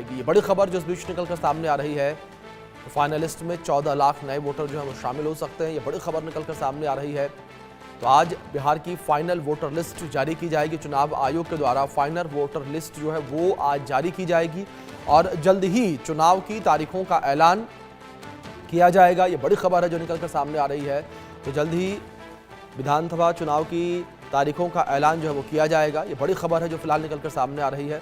ये बड़ी खबर जो इस बीच निकलकर सामने आ रही है, तो फाइनलिस्ट में 14 लाख नए वोटर जो है वो शामिल हो सकते हैं। ये बड़ी खबर निकलकर सामने आ रही है। तो आज बिहार की फाइनल वोटर लिस्ट जारी की जाएगी। चुनाव आयोग के द्वारा फाइनल वोटर लिस्ट जो है वो आज जारी की जाएगी और जल्द ही चुनाव की तारीखों का ऐलान किया जाएगा। ये बड़ी खबर है जो निकलकर सामने आ रही है। तो जल्द ही विधानसभा चुनाव की तारीखों का ऐलान जो है वो किया जाएगा। ये बड़ी खबर है जो फिलहाल निकलकर सामने आ रही है।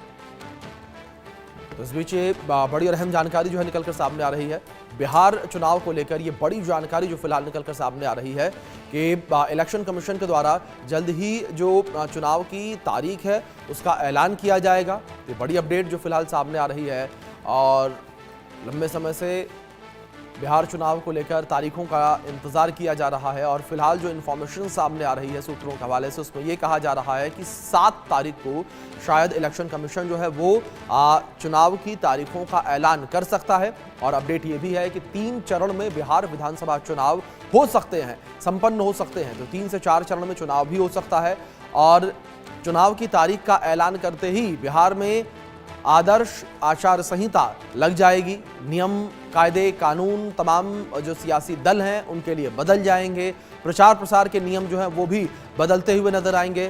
तो इस बीच बड़ी और अहम जानकारी जो है निकलकर सामने आ रही है बिहार चुनाव को लेकर। ये बड़ी जानकारी जो फिलहाल निकलकर सामने आ रही है कि इलेक्शन कमीशन के द्वारा जल्द ही जो चुनाव की तारीख है उसका ऐलान किया जाएगा। ये बड़ी अपडेट जो फिलहाल सामने आ रही है और लंबे समय से बिहार चुनाव को लेकर तारीखों का इंतजार किया जा रहा है। और फिलहाल जो इन्फॉर्मेशन सामने आ रही है सूत्रों के हवाले से, उसमें यह कहा जा रहा है कि 7 तारीख को शायद इलेक्शन कमीशन जो है वो चुनाव की तारीखों का ऐलान कर सकता है। और अपडेट ये भी है कि 3 चरण में बिहार विधानसभा चुनाव हो सकते हैं, संपन्न हो सकते हैं। तो 3 से 4 चरण में चुनाव भी हो सकता है और चुनाव की तारीख का ऐलान करते ही बिहार में आदर्श आचार संहिता लग जाएगी। नियम कायदे कानून तमाम जो सियासी दल हैं उनके लिए बदल जाएंगे। प्रचार प्रसार के नियम जो हैं वो भी बदलते हुए नजर आएंगे।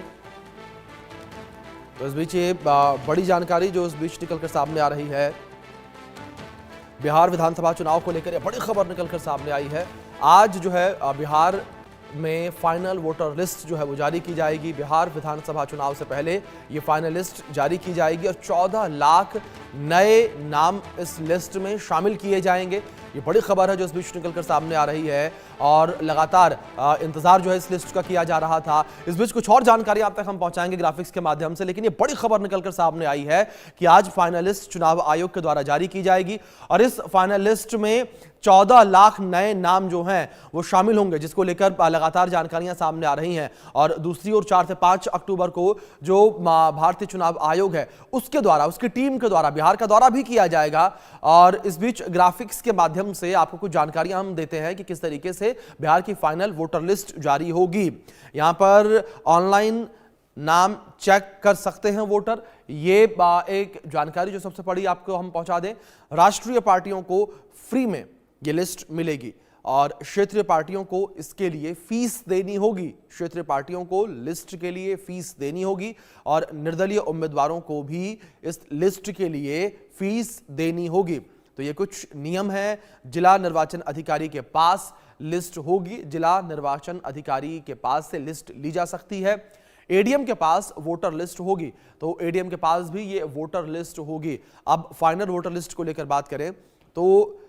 तो इस बीच ये बड़ी जानकारी जो इस बीच निकलकर सामने आ रही है बिहार विधानसभा चुनाव को लेकर, ये बड़ी खबर निकलकर सामने आई है। आज जो है बिहार में फाइनल वोटर लिस्ट जो है वो जारी की जाएगी। बिहार विधानसभा चुनाव से पहले ये फाइनल लिस्ट जारी की जाएगी और 14 लाख नए नाम इस लिस्ट में शामिल किए जाएंगे। ये बड़ी खबर है जो इस बीच निकलकर सामने आ रही है और लगातार इंतजार जो है इस लिस्ट का किया जा रहा था। इस बीच कुछ और जानकारी आप तक हम पहुंचाएंगे ग्राफिक्स के माध्यम से, लेकिन ये बड़ी खबर निकलकर सामने आई है कि आज फाइनल लिस्ट चुनाव आयोग के द्वारा जारी की जाएगी और इस फाइनल लिस्ट में 14 लाख नए नाम जो हैं वो शामिल होंगे, जिसको लेकर लगातार जानकारियां सामने आ रही हैं। और दूसरी ओर 4 से 5 अक्टूबर को जो भारतीय चुनाव आयोग है उसके द्वारा, उसकी टीम के द्वारा बिहार का दौरा भी किया जाएगा। और इस बीच ग्राफिक्स के माध्यम से आपको कुछ जानकारियां हम देते हैं कि किस तरीके से बिहार की फाइनल वोटर लिस्ट जारी होगी। यहां पर ऑनलाइन नाम चेक कर सकते हैं वोटर। ये एक जानकारी जो सबसे बड़ी आपको हम पहुंचा दें, राष्ट्रीय पार्टियों को फ्री में ये लिस्ट मिलेगी और क्षेत्रीय पार्टियों को इसके लिए फीस देनी होगी। क्षेत्रीय पार्टियों को लिस्ट के लिए फीस देनी होगी और निर्दलीय उम्मीदवारों को भी इस लिस्ट के लिए फीस देनी होगी। तो ये कुछ नियम हैं। जिला निर्वाचन अधिकारी के पास लिस्ट होगी, जिला निर्वाचन अधिकारी के पास से लिस्ट ली जा सकती है। एडीएम के पास वोटर लिस्ट होगी, तो एडीएम के पास भी ये वोटर लिस्ट होगी। अब फाइनल वोटर लिस्ट को लेकर बात करें तो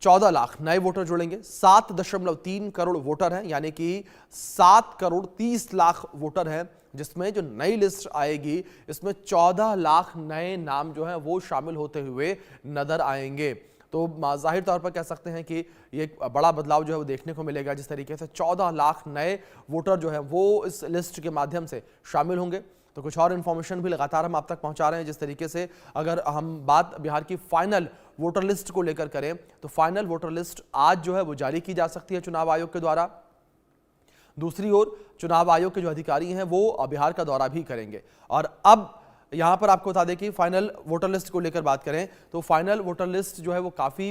14 लाख नए वोटर जुड़ेंगे। 7.3 करोड़ वोटर हैं, यानी कि 7 करोड़ 30 लाख वोटर हैं, जिसमें जो नई लिस्ट आएगी इसमें 14 लाख नए नाम जो हैं वो शामिल होते हुए नजर आएंगे। तो जाहिर तौर पर कह सकते हैं कि ये एक बड़ा बदलाव जो है वो देखने को मिलेगा, जिस तरीके से 14 लाख नए वोटर जो है वो इस लिस्ट के माध्यम से शामिल होंगे। तो कुछ और इन्फॉर्मेशन भी लगातार हम आप तक पहुंचा रहे हैं। जिस तरीके से अगर हम बात बिहार की फाइनल वोटर लिस्ट को लेकर करें तो फाइनल वोटर लिस्ट आज जो है वो जारी की जा सकती है चुनाव आयोग के द्वारा। दूसरी ओर चुनाव आयोग के जो अधिकारी हैं वो बिहार का दौरा भी करेंगे। और अब यहां पर आपको बता दें कि फाइनल वोटर लिस्ट को लेकर बात करें तो फाइनल वोटर लिस्ट जो है वो काफी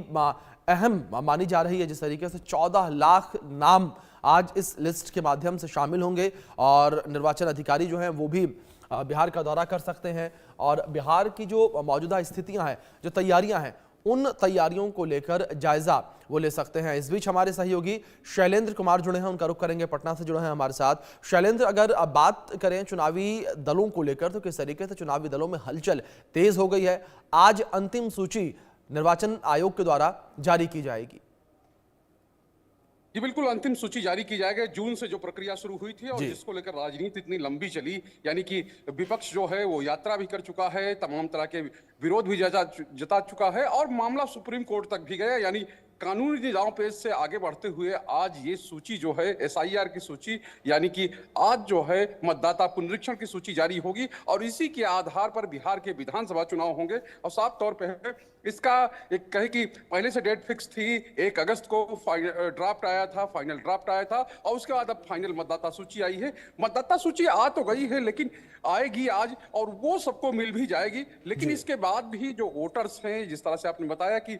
अहम मानी जा रही है। जिस तरीके से 14 लाख नाम आज इस लिस्ट के माध्यम से शामिल होंगे और निर्वाचन अधिकारी जो हैं वो भी बिहार का दौरा कर सकते हैं और बिहार की जो मौजूदा स्थितियां हैं, जो तैयारियां हैं, उन तैयारियों को लेकर जायजा वो ले सकते हैं। इस बीच हमारे सहयोगी शैलेंद्र कुमार जुड़े हैं, उनका रुख करेंगे, पटना से जुड़े हैं हमारे साथ। शैलेंद्र, अगर अब बात करें चुनावी दलों को लेकर तो किस तरीके से चुनावी दलों में हलचल तेज हो गई है? आज अंतिम सूची निर्वाचन आयोग के द्वारा जारी की जाएगी। जी बिल्कुल, अंतिम सूची जारी की जाएगी। जून से जो प्रक्रिया शुरू हुई थी और जिसको लेकर राजनीति इतनी लंबी चली, यानी कि विपक्ष जो है वो यात्रा भी कर चुका है, तमाम तरह के विरोध भी जता चुका है और मामला सुप्रीम कोर्ट तक भी गया। यानी कानूनी दांव पेच से आगे बढ़ते हुए आज ये सूची जो है एसआईआर की सूची, यानी कि आज जो है मतदाता पुनरीक्षण की सूची जारी होगी और इसी के आधार पर बिहार के विधानसभा चुनाव होंगे। और साफ तौर पे है इसका एक कहे कि पहले से डेट फिक्स थी, 1 अगस्त को ड्राफ्ट आया था, फाइनल ड्राफ्ट आया था और उसके बाद अब फाइनल मतदाता सूची आई है। मतदाता सूची आ तो गई है लेकिन आएगी आज और वो सबको मिल भी जाएगी, लेकिन इसके बाद भी जो वोटर्स हैं, जिस तरह से आपने बताया कि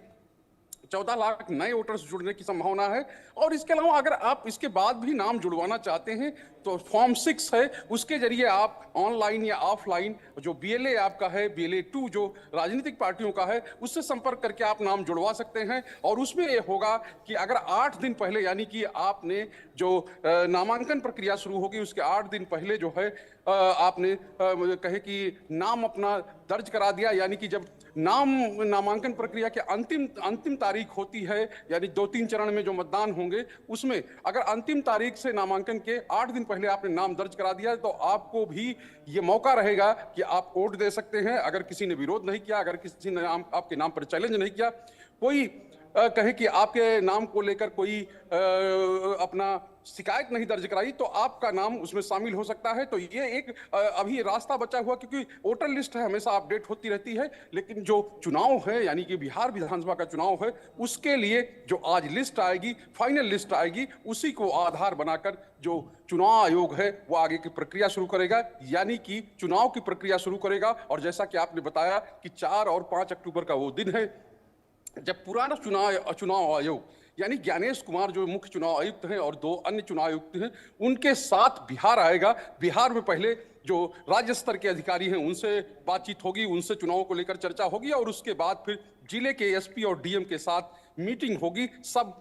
14 लाख नए वोटर्स जुड़ने की संभावना है। और इसके अलावा अगर आप इसके बाद भी नाम जुड़वाना चाहते हैं तो फॉर्म 6 है, उसके जरिए आप ऑनलाइन या ऑफलाइन जो बीएलए आपका है, BLA 2 जो राजनीतिक पार्टियों का है, उससे संपर्क करके आप नाम जुड़वा सकते हैं। और उसमें यह होगा कि अगर 8 दिन पहले, यानी कि आपने जो नामांकन प्रक्रिया शुरू होगी उसके 8 दिन पहले जो है आपने कहे कि नाम अपना दर्ज करा दिया, यानी कि जब नामांकन प्रक्रिया के अंतिम तारीख होती है, यानी 2-3 चरण में जो मतदान होंगे उसमें अगर अंतिम तारीख से नामांकन के 8 दिन पहले आपने नाम दर्ज करा दिया तो आपको भी ये मौका रहेगा कि आप वोट दे सकते हैं। अगर किसी ने विरोध नहीं किया, अगर किसी ने आपके नाम पर चैलेंज नहीं किया, कोई कहे कि आपके नाम को लेकर कोई अपना शिकायत नहीं दर्ज कराई, तो आपका नाम उसमें शामिल हो सकता है। तो ये एक अभी रास्ता बचा हुआ, क्योंकि वोटर लिस्ट है हमेशा अपडेट होती रहती है, लेकिन जो चुनाव है यानी कि बिहार विधानसभा का चुनाव है, उसके लिए जो आज लिस्ट आएगी, फाइनल लिस्ट आएगी, उसी को आधार बनाकर जो चुनाव आयोग है वो आगे की प्रक्रिया शुरू करेगा, यानी कि चुनाव की प्रक्रिया शुरू करेगा। और जैसा कि आपने बताया कि 4 और 5 अक्टूबर का वो दिन है जब पुराना चुनाव आयोग यानी ज्ञानेश कुमार जो मुख्य चुनाव आयुक्त हैं और 2 अन्य चुनाव आयुक्त हैं, उनके साथ बिहार आएगा। बिहार में पहले जो राज्य स्तर के अधिकारी हैं उनसे बातचीत होगी, उनसे चुनाव को लेकर चर्चा होगी और उसके बाद फिर जिले के एसपी और डीएम के साथ मीटिंग होगी। सब